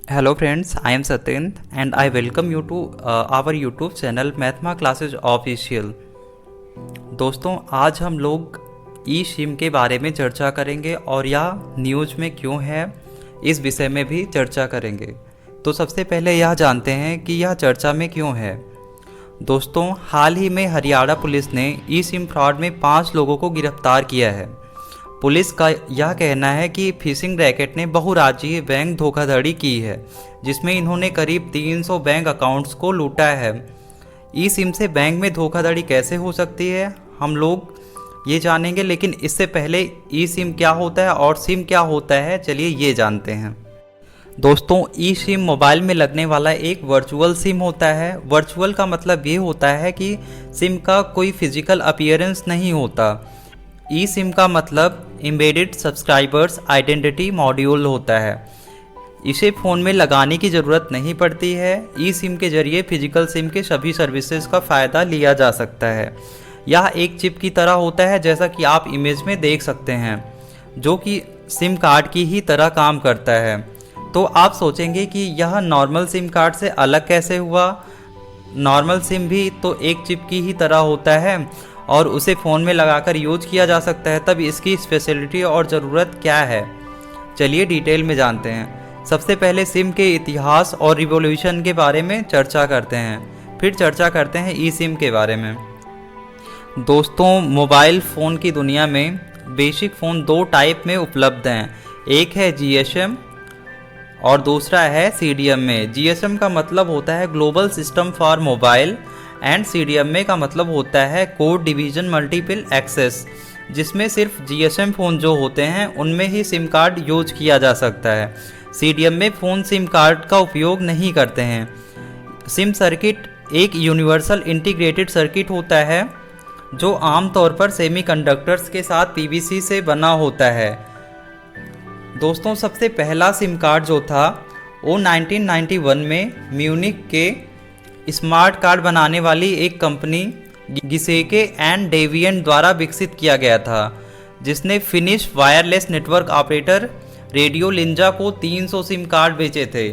Hello friends, I am Satyendra and I welcome you to our YouTube channel मैथमा classes official. दोस्तों, आज हम लोग ई सिम के बारे में चर्चा करेंगे और यह न्यूज़ में क्यों है इस विषय में भी चर्चा करेंगे। तो सबसे पहले यह जानते हैं कि यह चर्चा में क्यों है। दोस्तों, हाल ही में हरियाणा पुलिस ने ई सिम फ्रॉड में 5 लोगों को गिरफ्तार किया है। पुलिस का यह कहना है कि फिशिंग रैकेट ने बहुराज्यीय बैंक धोखाधड़ी की है, जिसमें इन्होंने करीब 300 बैंक अकाउंट्स को लूटा है। ई सिम से बैंक में धोखाधड़ी कैसे हो सकती है, हम लोग ये जानेंगे, लेकिन इससे पहले ई सिम क्या होता है और सिम क्या होता है, चलिए ये जानते हैं। दोस्तों, ई सिम मोबाइल में लगने वाला एक वर्चुअल सिम होता है। वर्चुअल का मतलब ये होता है कि सिम का कोई फिजिकल अपीयरेंस नहीं होता। ई सिम का मतलब एम्बेडेड सब्सक्राइबर्स आइडेंटिटी मॉड्यूल होता है। इसे फ़ोन में लगाने की ज़रूरत नहीं पड़ती है। ई सिम के जरिए फिजिकल सिम के सभी सर्विसेज का फ़ायदा लिया जा सकता है। यह एक चिप की तरह होता है, जैसा कि आप इमेज में देख सकते हैं, जो कि सिम कार्ड की ही तरह काम करता है। तो आप सोचेंगे कि यह नॉर्मल सिम कार्ड से अलग कैसे हुआ। नॉर्मल सिम भी तो एक चिप की ही तरह होता है और उसे फ़ोन में लगाकर यूज किया जा सकता है। तब इसकी स्पेशलिटी और ज़रूरत क्या है, चलिए डिटेल में जानते हैं। सबसे पहले सिम के इतिहास और रिवॉल्यूशन के बारे में चर्चा करते हैं, फिर चर्चा करते हैं ई सिम के बारे में। दोस्तों, मोबाइल फ़ोन की दुनिया में बेसिक फ़ोन 2 टाइप में उपलब्ध हैं। एक है जीएसएम और दूसरा है सीडीएम में। जीएसएम का मतलब होता है global system for mobile and CDMA का मतलब होता है कोड डिवीजन मल्टीपल एक्सेस, जिसमें सिर्फ जीएसएम फ़ोन जो होते हैं उनमें ही सिम कार्ड यूज किया जा सकता है। सीडीएमए फ़ोन सिम कार्ड का उपयोग नहीं करते हैं। सिम सर्किट एक यूनिवर्सल इंटीग्रेटेड सर्किट होता है जो आमतौर पर सेमीकंडक्टर्स के साथ पीवीसी से बना होता है। दोस्तों, सबसे पहला सिम कार्ड जो था वो 1991 में म्यूनिक के स्मार्ट कार्ड बनाने वाली एक कंपनी गिसेके एंड डेविएंट द्वारा विकसित किया गया था, जिसने Finnish wireless network operator Radiolinja को 300 सिम कार्ड बेचे थे।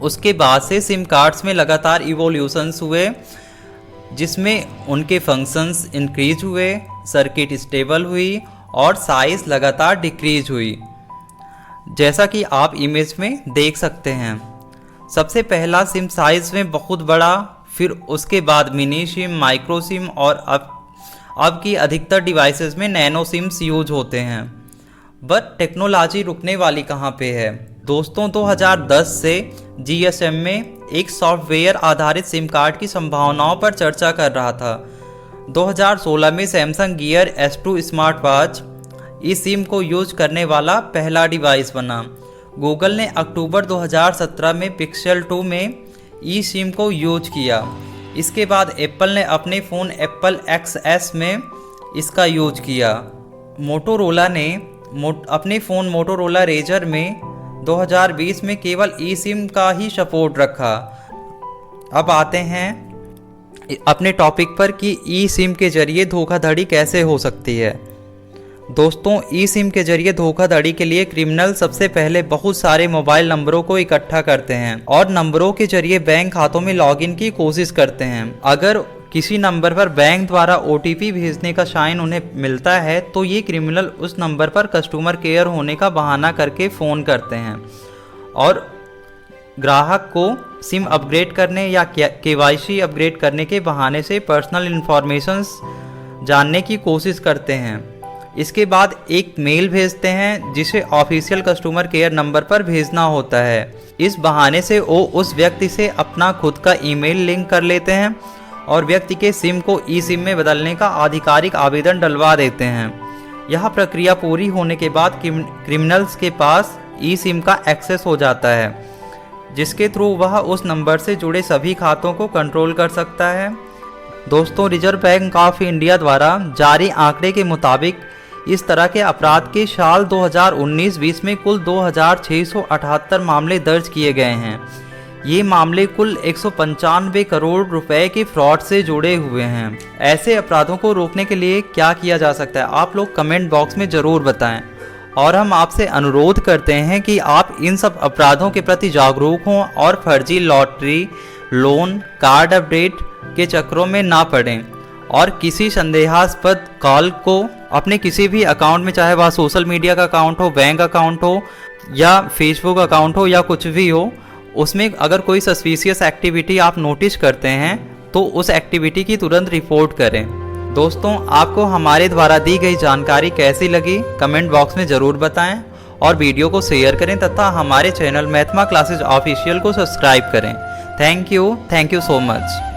उसके बाद से सिम कार्ड्स में लगातार इवोल्यूशंस हुए, जिसमें उनके फंक्शंस इंक्रीज हुए, सर्किट स्टेबल हुई और साइज लगातार डिक्रीज हुई, जैसा कि आप इमेज में देख सकते हैं। सबसे पहला सिम साइज़ में बहुत बड़ा, फिर उसके बाद मिनी सिम, माइक्रो सिम और अब की अधिकतर डिवाइसेस में नैनो सिम्स यूज होते हैं। बट टेक्नोलॉजी रुकने वाली कहाँ पे है। दोस्तों, 2010 से जीएसएम में एक सॉफ्टवेयर आधारित सिम कार्ड की संभावनाओं पर चर्चा कर रहा था। 2016 में Samsung gear S2 smart watch इस सिम को यूज करने वाला पहला डिवाइस बना। गूगल ने अक्टूबर 2017 में पिक्सेल 2 में ई सिम को यूज किया। इसके बाद एप्पल ने अपने फ़ोन एप्पल XS में इसका यूज किया। मोटोरोला ने अपने फ़ोन मोटोरोला रेजर में 2020 में केवल ई सिम का ही सपोर्ट रखा। अब आते हैं अपने टॉपिक पर कि ई सिम के जरिए धोखाधड़ी कैसे हो सकती है। दोस्तों, ई सिम के जरिए धोखाधड़ी के लिए क्रिमिनल सबसे पहले बहुत सारे मोबाइल नंबरों को इकट्ठा करते हैं और नंबरों के जरिए बैंक खातों में लॉगिन की कोशिश करते हैं। अगर किसी नंबर पर बैंक द्वारा OTP भेजने का साइन उन्हें मिलता है तो ये क्रिमिनल उस नंबर पर कस्टमर केयर होने का बहाना करके फ़ोन करते हैं और ग्राहक को सिम अपग्रेड करने या KYC अपग्रेड करने के बहाने से पर्सनल इन्फॉर्मेशंस जानने की कोशिश करते हैं। इसके बाद एक मेल भेजते हैं जिसे ऑफिशियल कस्टमर केयर नंबर पर भेजना होता है। इस बहाने से वो उस व्यक्ति से अपना खुद का ईमेल लिंक कर लेते हैं और व्यक्ति के सिम को ई सिम में बदलने का आधिकारिक आवेदन डलवा देते हैं। यह प्रक्रिया पूरी होने के बाद क्रिमिनल्स के पास ई सिम का एक्सेस हो जाता है, जिसके थ्रू वह उस नंबर से जुड़े सभी खातों को कंट्रोल कर सकता है। दोस्तों, रिजर्व बैंक ऑफ इंडिया द्वारा जारी आंकड़े के मुताबिक इस तरह के अपराध के साल 2019-20 में कुल 2678 मामले दर्ज किए गए हैं। ये मामले कुल 195 करोड़ रुपए के फ्रॉड से जुड़े हुए हैं। ऐसे अपराधों को रोकने के लिए क्या किया जा सकता है, आप लोग कमेंट बॉक्स में ज़रूर बताएं। और हम आपसे अनुरोध करते हैं कि आप इन सब अपराधों के प्रति जागरूक हों और फर्जी लॉटरी, लोन, कार्ड अपडेट के चक्रों में ना पड़ें और किसी संदेहास्पद कॉल को अपने किसी भी अकाउंट में, चाहे वह सोशल मीडिया का अकाउंट हो, बैंक अकाउंट हो या फेसबुक अकाउंट हो या कुछ भी हो, उसमें अगर कोई सस्पिशियस एक्टिविटी आप नोटिस करते हैं तो उस एक्टिविटी की तुरंत रिपोर्ट करें। दोस्तों, आपको हमारे द्वारा दी गई जानकारी कैसी लगी कमेंट बॉक्स में ज़रूर बताएं और वीडियो को शेयर करें तथा हमारे चैनल मैथमा क्लासेज ऑफिशियल को सब्सक्राइब करें। Thank you so much.